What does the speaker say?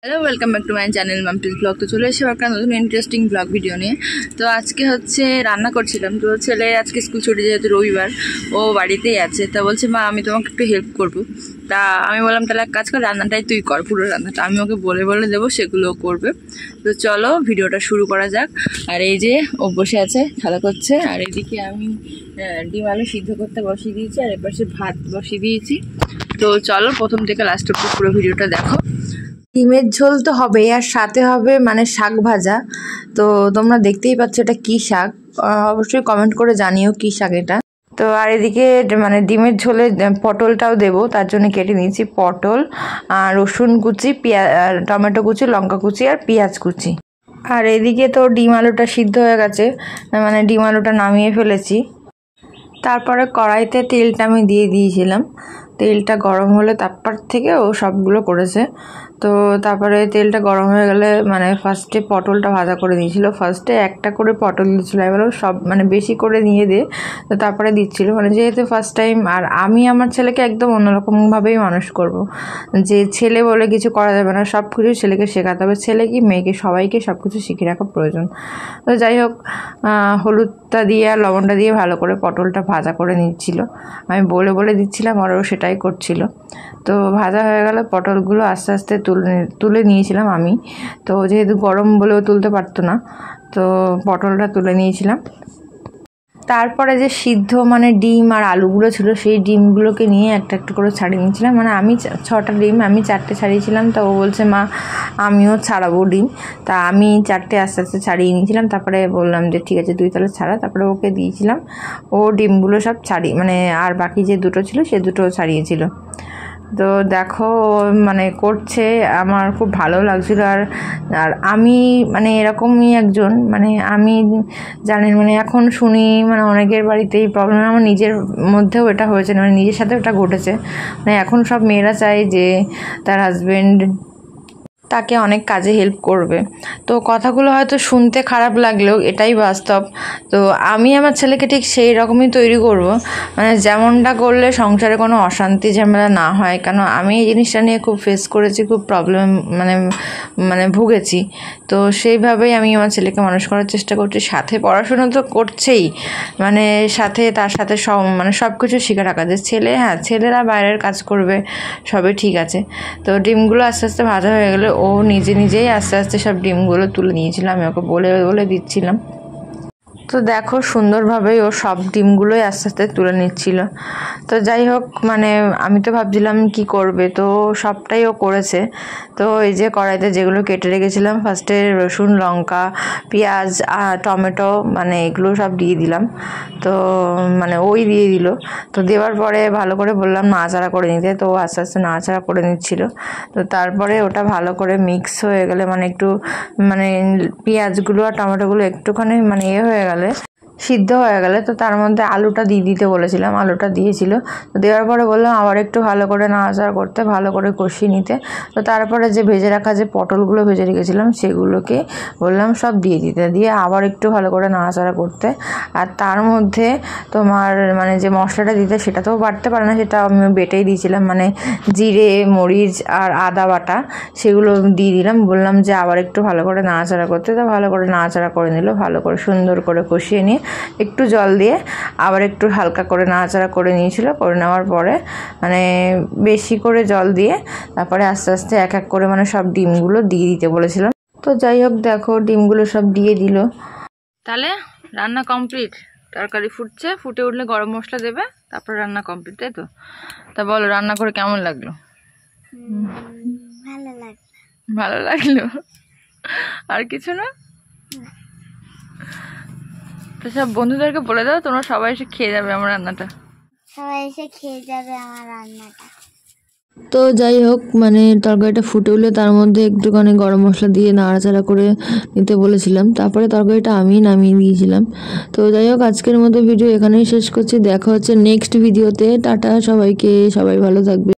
Hello, welcome back to my channel Mampi's blog. তো চলে এসে একটা নতুন ইন্টারেস্টিং ব্লগ ভিডিও নিয়ে। তো আজকে হচ্ছে রান্না করছিলাম। তো ছেলে আজকে স্কুল ছুটি, যেহেতু রবিবার, ও বাড়িতেই আছে। তা বলছে, মা আমি তোমাকে একটু হেল্প করবো। তা আমি বললাম, তাহলে এক কাজ কর, রান্নাটাই তুই কর, পুরো রান্নাটা আমি ওকে বলে বলে দেবো, সেগুলোও করবে। তো চলো ভিডিওটা শুরু করা যাক। আর এই যে ও বসে আছে, খেলা করছে, আর এদিকে আমি ডিম আলু সিদ্ধ করতে বসিয়ে দিয়েছি, আর এপাশে ভাত বসিয়ে দিয়েছি। তো চলো প্রথম থেকে লাস্ট অব্দি পুরো ভিডিওটা দেখো। ডিমের ঝোল তো হবে, আর সাথে হবে মানে শাক ভাজা। তো তোমরা দেখতেই পাচ্ছ এটা কি শাক, অবশ্যই কমেন্ট করে জানিও কি শাক এটা। তো আর এদিকে মানে ডিমের ঝোলে পটলটাও দেবো, তার জন্য কেটে নিয়েছি পটল, আর রসুন কুচি, টমেটো কুচি, লঙ্কা কুচি, আর পেঁয়াজ কুচি। আর এদিকে তো ডিম আলুটা সিদ্ধ হয়ে গেছে, মানে ডিম আলুটা নামিয়ে ফেলেছি। তারপরে কড়াইতে তেলটা আমি দিয়ে দিয়েছিলাম। তেলটা গরম হলে তারপর থেকে ও সবগুলো করেছে। তো তারপরে তেলটা গরম হয়ে গেলে মানে ফার্স্টে পটলটা ভাজা করে দিয়েছিল। ফার্স্টে একটা করে পটল দিচ্ছিলো, এবারে সব মানে বেশি করে নিয়ে দিয়ে তো তারপরে দিচ্ছিল, মানে যেহেতু ফার্স্ট টাইম। আর আমি আমার ছেলেকে একদম অন্যরকমভাবেই মানুষ করব, যে ছেলে বলে কিছু করা যাবে না, সব কিছু ছেলেকে শেখাতে হবে। ছেলে কি মেয়েকে সবাইকে সব কিছু শিখে রাখা প্রয়োজন। তো যাই হোক, হলুদটা দিয়ে আর লবণটা দিয়ে ভালো করে পটলটা ভাজা করে নিচ্ছিল। আমি বলে বলে দিচ্ছিলাম, আর ও সেটাই করছিল। তো ভাজা হয়ে গেলে পটলগুলো আস্তে আস্তে তুলে নিয়েছিলাম আমি। তো যেহেতু গরম বলেও তুলতে পারতো না, তো পটলটা তুলে নিয়েছিলাম। তারপরে যে সিদ্ধ মানে ডিম আর আলুগুলো ছিল, সেই ডিমগুলোকে নিয়ে একটা একটা করে ছাড়িয়ে নিয়েছিলাম। মানে আমি 6টা ডিম, আমি 4টে ছাড়িয়েছিলাম। তা ও বলছে, মা আমিও ছাড়াবো ডিম। তা আমি 4টে আস্তে আস্তে ছাড়িয়ে নিয়েছিলাম। তারপরে বললাম যে ঠিক আছে, তুই তাহলে ছাড়া। তারপরে ওকে দিয়েছিলাম, ও ডিমগুলো সব ছাড়িয়ে মানে আর বাকি যে দুটো ছিল সে দুটো ছাড়িয়েছিল। তো দেখো মানে করছে, আমার খুব ভালো লাগছিল। আর আমি মানে এরকমই একজন, মানে আমি জানেন মানে এখন শুনি মানে অনেকের বাড়িতেই প্রবলেম, আমার নিজের মধ্যেও এটা হয়েছে, মানে নিজের সাথে এটা ঘটেছে। মানে এখন সব মেয়েরা চায় যে তার হাজবেন্ড তাকে অনেক কাজে হেল্প করবে। তো কথাগুলো হয়তো শুনতে খারাপ লাগলেও এটাই বাস্তব। তো আমি আমার ছেলেকে ঠিক সেই রকমই তৈরি করব, মানে যেমনটা করলে সংসারে কোনো অশান্তি ঝামেলা না হয়। কেন আমি এই জিনিসটা নিয়ে খুব ফেস করেছি, খুব প্রবলেম মানে মানে ভুগেছি। তো সেইভাবেই আমি আমার ছেলেকে মানুষ করার চেষ্টা করছি। সাথে পড়াশোনা তো করছেই, মানে সাথে তার সাথে মানে সব কিছু শিখে রাখা যায়। হ্যাঁ, ছেলেরা বাইরের কাজ করবে, সবই ঠিক আছে। তো ডিমগুলো আস্তে আস্তে ভাজা হয়ে গেলে ও নিজেই আস্তে আস্তে সব ডিমগুলো তুলে নিয়েছিল, আমি ওকে বলে বলে দিচ্ছিলাম। তো দেখো সুন্দরভাবেই ও সব ডিমগুলোই আস্তে আস্তে তুলে নিচ্ছিল। তো যাই হোক, মানে আমি তো ভাবছিলাম কি করবে, তো সবটাই ও করেছে। তো এই যে কড়াইতে যেগুলো কেটে রেখেছিলাম, ফার্স্টে রসুন, লঙ্কা, পেঁয়াজ আর টমেটো মানে এগুলো সব দিয়ে দিলাম। তো মানে ওই দিয়ে দিল। তো দেওয়ার পরে ভালো করে বললাম নাড়াচাড়া করে নিতে, তো ও আস্তে আস্তে নাড়াচাড়া করে নিচ্ছিল। তো তারপরে ওটা ভালো করে মিক্স হয়ে গেলে মানে একটু মানে পেঁয়াজগুলো আর টমেটোগুলো একটুখানি মানে হয়ে গেলে, সিদ্ধ হয়ে গেলে, তো তার মধ্যে আলুটা দিয়ে দিতে বলেছিলাম, আলুটা দিয়েছিল। তো দেওয়ার পরে বললাম আবার একটু ভালো করে নাড়াচাড়া করতে, ভালো করে কষিয়ে নিতে। তো তারপরে যে ভেজে রাখা যে পটলগুলো ভেজে রেখেছিলাম সেগুলোকে বললাম সব দিয়ে দিতে, দিয়ে আবার একটু ভালো করে নাড়াচাড়া করতে। আর তার মধ্যে তোমার মানে যে মশলাটা দিতে, সেটা তো বাটতে পারে না, সেটা আমি বেটেই দিয়েছিলাম, মানে জিরে, মরিচ আর আদা বাটা, সেগুলো দিয়ে দিলাম। বললাম যে আবার একটু ভালো করে নাড়াচাড়া করতে, তো ভালো করে নাড়াচাড়া করে নিল। ভালো করে সুন্দর করে কষিয়ে নিয়ে একটু জল দিয়ে আবার একটু হালকা করে নাড়াচাড়া করে নিয়েছিল। করে নেওয়ার পরে মানে বেশি করে জল দিয়ে তারপরে আস্তে আস্তে এক এক করে মানে সব ডিমগুলো দিয়ে দিতে বলেছিলাম। তো যাই হোক, দেখো ডিমগুলো সব দিয়ে দিল। তাহলে রান্না কমপ্লিট, তরকারি ফুটছে, ফুটে উঠলে গরম মশলা দেবে, তারপর রান্না কমপ্লিট, তাই তো? তা বলো, রান্না করে কেমন লাগলো? ভালো লাগলো, আর কিছু না? তো সব বন্ধুদেরকে বলে দাও, তোমরা সবাই এসে খেয়ে যাবে আমার রান্নাটা। তো যাই হোক, মানে তরকারিটা ফুটে উঠলে তার মধ্যে একটুখানি গরম মশলা দিয়ে নাড়াচাড়া করে নিতে বলেছিলাম। তারপরে তরকারিটা আমি নামিয়ে দিয়েছিলাম। তো যাই হোক, আজকের মতো ভিডিও এখানেই শেষ করছি। দেখা হচ্ছে নেক্সট ভিডিওতে। টাটা সবাইকে, সবাই ভালো থাকবে।